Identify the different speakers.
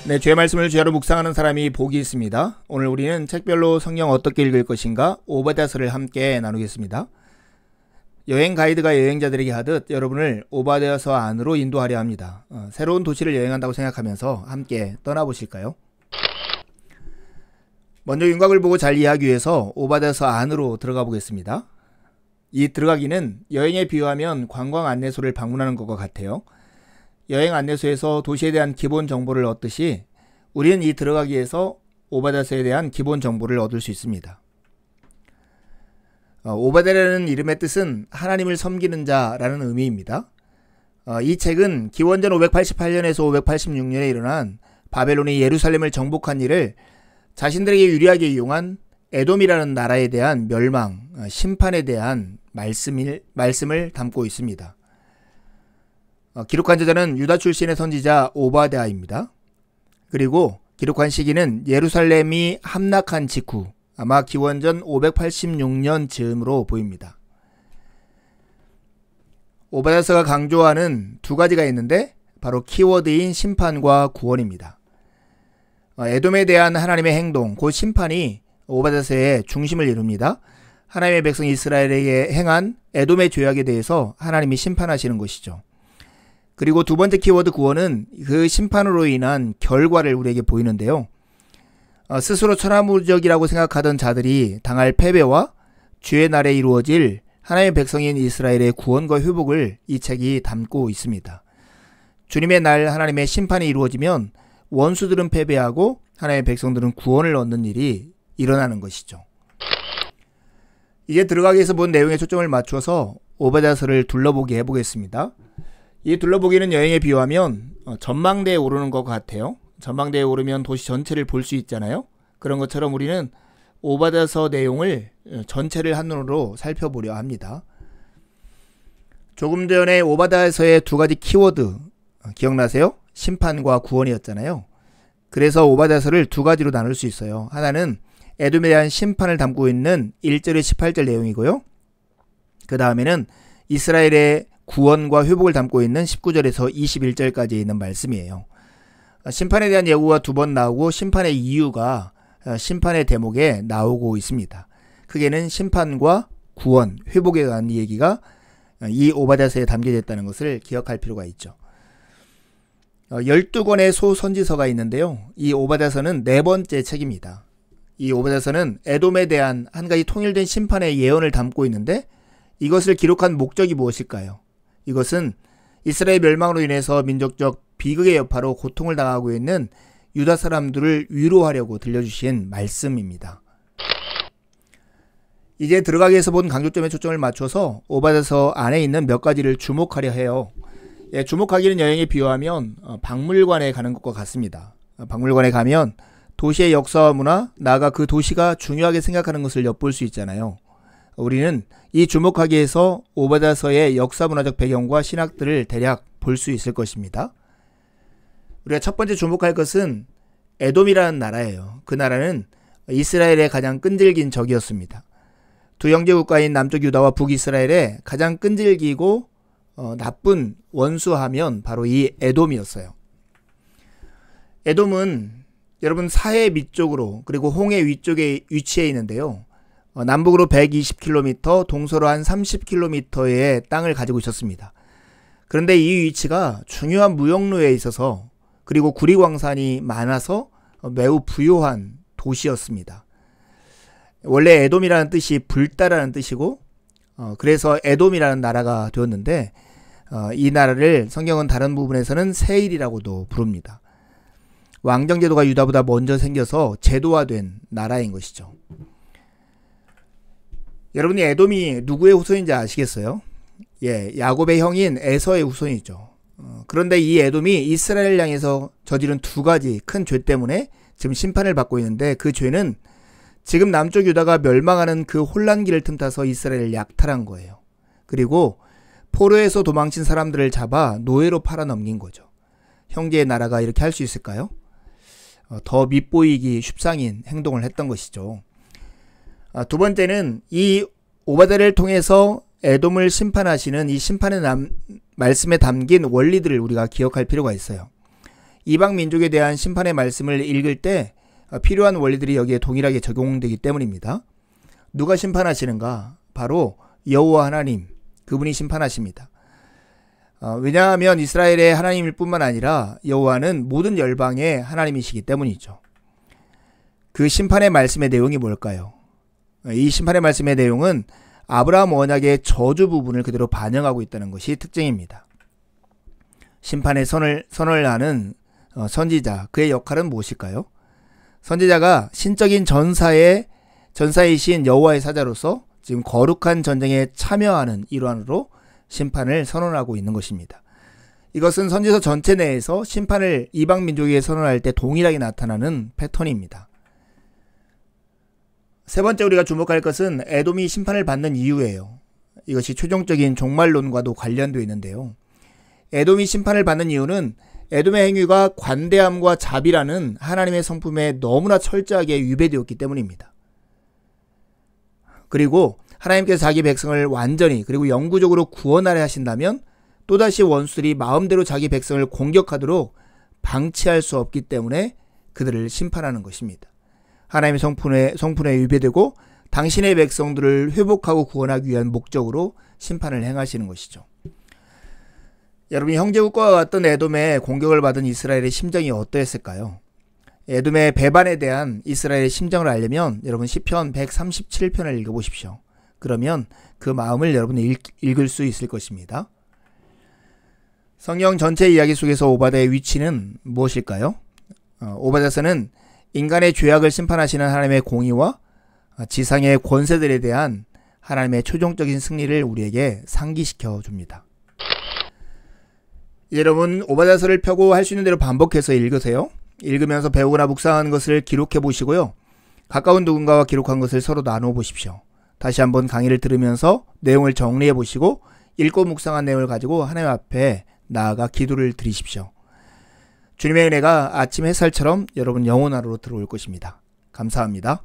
Speaker 1: 네, 주의 말씀을 주야로 묵상하는 사람이 복이 있습니다. 오늘 우리는 책별로 성경 어떻게 읽을 것인가 오바댜서를 함께 나누겠습니다. 여행 가이드가 여행자들에게 하듯 여러분을 오바댜서 안으로 인도하려 합니다. 새로운 도시를 여행한다고 생각하면서 함께 떠나보실까요? 먼저 윤곽을 보고 잘 이해하기 위해서 오바댜서 안으로 들어가 보겠습니다. 이 들어가기는 여행에 비유하면 관광 안내소를 방문하는 것과 같아요. 여행 안내소에서 도시에 대한 기본 정보를 얻듯이 우리는 이 들어가기에서 오바댜서에 대한 기본 정보를 얻을 수 있습니다. 오바댜라는 이름의 뜻은 하나님을 섬기는 자라는 의미입니다. 이 책은 기원전 588년에서 586년에 일어난 바벨론이 예루살렘을 정복한 일을 자신들에게 유리하게 이용한 에돔이라는 나라에 대한 멸망, 심판에 대한 말씀을 담고 있습니다. 기록한 저자는 유다 출신의 선지자 오바댜입니다. 그리고 기록한 시기는 예루살렘이 함락한 직후 아마 기원전 586년 즈음으로 보입니다. 오바댜서가 강조하는 두 가지가 있는데 바로 키워드인 심판과 구원입니다. 에돔에 대한 하나님의 행동, 곧 심판이 오바댜서의 중심을 이룹니다. 하나님의 백성 이스라엘에게 행한 에돔의 죄악에 대해서 하나님이 심판하시는 것이죠. 그리고 두 번째 키워드 구원은 그 심판으로 인한 결과를 우리에게 보이는데요. 스스로 천하무적이라고 생각하던 자들이 당할 패배와 주의 날에 이루어질 하나님의 백성인 이스라엘의 구원과 회복을 이 책이 담고 있습니다. 주님의 날 하나님의 심판이 이루어지면 원수들은 패배하고 하나님의 백성들은 구원을 얻는 일이 일어나는 것이죠. 이제 들어가기 위해서 본 내용에 초점을 맞춰서 오바댜서를 둘러보게 해보겠습니다. 이 둘러보기는 여행에 비유하면 전망대에 오르는 것 같아요. 전망대에 오르면 도시 전체를 볼 수 있잖아요. 그런 것처럼 우리는 오바댜서 내용을 전체를 한눈으로 살펴보려 합니다. 조금 전에 오바댜서의 두 가지 키워드 기억나세요? 심판과 구원이었잖아요. 그래서 오바댜서를 두 가지로 나눌 수 있어요. 하나는 에돔에 대한 심판을 담고 있는 1절에서 18절 내용이고요. 그 다음에는 이스라엘의 구원과 회복을 담고 있는 19절에서 21절까지 있는 말씀이에요. 심판에 대한 예고가 두 번 나오고 심판의 이유가 심판의 대목에 나오고 있습니다. 크게는 심판과 구원, 회복에 관한 얘기가 이 오바댜서에 담겨져 있다는 것을 기억할 필요가 있죠. 12권의 소선지서가 있는데요. 이 오바댜서는 네 번째 책입니다. 이 오바댜서는 에돔에 대한 한 가지 통일된 심판의 예언을 담고 있는데 이것을 기록한 목적이 무엇일까요? 이것은 이스라엘 멸망으로 인해서 민족적 비극의 여파로 고통을 당하고 있는 유다 사람들을 위로하려고 들려주신 말씀입니다. 이제 들어가기 위해서 본 강조점에 초점을 맞춰서 오바댜서 안에 있는 몇 가지를 주목하려 해요. 주목하기는 여행에 비유하면 박물관에 가는 것과 같습니다. 박물관에 가면 도시의 역사와 문화, 나아가 그 도시가 중요하게 생각하는 것을 엿볼 수 있잖아요. 우리는 이 주목하기에서 오바댜서의 역사문화적 배경과 신학들을 대략 볼 수 있을 것입니다. 우리가 첫 번째 주목할 것은 에돔이라는 나라예요. 그 나라는 이스라엘의 가장 끈질긴 적이었습니다. 두 형제 국가인 남쪽 유다와 북이스라엘의 가장 끈질기고 나쁜 원수하면 바로 이 에돔이었어요. 에돔은 여러분 사해 밑쪽으로 그리고 홍해 위쪽에 위치해 있는데요. 남북으로 120km, 동서로 한 30km의 땅을 가지고 있었습니다. 그런데 이 위치가 중요한 무역로에 있어서 그리고 구리광산이 많아서 매우 부유한 도시였습니다. 원래 에돔이라는 뜻이 불다라는 뜻이고 그래서 에돔이라는 나라가 되었는데 이 나라를 성경은 다른 부분에서는 세일이라고도 부릅니다. 왕정제도가 유다보다 먼저 생겨서 제도화된 나라인 것이죠. 여러분이 에돔이 누구의 후손인지 아시겠어요? 야곱의 형인 에서의 후손이죠. 그런데 이 에돔이 이스라엘을 향해서 저지른 두 가지 큰 죄 때문에 지금 심판을 받고 있는데 그 죄는 지금 남쪽 유다가 멸망하는 그 혼란기를 틈타서 이스라엘을 약탈한 거예요. 그리고 포로에서 도망친 사람들을 잡아 노예로 팔아넘긴 거죠. 형제의 나라가 이렇게 할 수 있을까요? 더 밉보이기 쉽상인 행동을 했던 것이죠. 두 번째는 이 오바댜를 통해서 에돔을 심판하시는 이 심판의 말씀에 담긴 원리들을 우리가 기억할 필요가 있어요. 이방 민족에 대한 심판의 말씀을 읽을 때 필요한 원리들이 여기에 동일하게 적용되기 때문입니다. 누가 심판하시는가? 바로 여호와 하나님, 그분이 심판하십니다. 왜냐하면 이스라엘의 하나님일 뿐만 아니라 여호와는 모든 열방의 하나님이시기 때문이죠. 그 심판의 말씀의 내용이 뭘까요? 이 심판의 말씀의 내용은 아브라함 언약의 저주 부분을 그대로 반영하고 있다는 것이 특징입니다. 심판의 선을 하는 선지자, 그의 역할은 무엇일까요? 선지자가 신적인 전사이신 여호와의 사자로서 지금 거룩한 전쟁에 참여하는 일환으로 심판을 선언하고 있는 것입니다. 이것은 선지서 전체 내에서 심판을 이방 민족에게 선언할 때 동일하게 나타나는 패턴입니다. 세 번째 우리가 주목할 것은 에돔이 심판을 받는 이유예요. 이것이 최종적인 종말론과도 관련되어 있는데요. 에돔이 심판을 받는 이유는 에돔의 행위가 관대함과 자비라는 하나님의 성품에 너무나 철저하게 위배되었기 때문입니다. 그리고 하나님께서 자기 백성을 완전히 그리고 영구적으로 구원하려 하신다면 또다시 원수들이 마음대로 자기 백성을 공격하도록 방치할 수 없기 때문에 그들을 심판하는 것입니다. 하나님의 성품에 위배되고 당신의 백성들을 회복하고 구원하기 위한 목적으로 심판을 행하시는 것이죠. 여러분, 형제국과 같던 에돔의 공격을 받은 이스라엘의 심정이 어떠했을까요? 에돔의 배반에 대한 이스라엘의 심정을 알려면 여러분 시편 137편을 읽어보십시오. 그러면 그 마음을 여러분이 읽을 수 있을 것입니다. 성경 전체 이야기 속에서 오바댜의 위치는 무엇일까요? 오바댜서는 인간의 죄악을 심판하시는 하나님의 공의와 지상의 권세들에 대한 하나님의 최종적인 승리를 우리에게 상기시켜 줍니다. 여러분, 오바댜서를 펴고 할 수 있는 대로 반복해서 읽으세요. 읽으면서 배우거나 묵상한 것을 기록해 보시고요. 가까운 누군가와 기록한 것을 서로 나누어 보십시오. 다시 한번 강의를 들으면서 내용을 정리해 보시고 읽고 묵상한 내용을 가지고 하나님 앞에 나아가 기도를 드리십시오. 주님의 은혜가 아침 햇살처럼 여러분 영혼 안으로 들어올 것입니다. 감사합니다.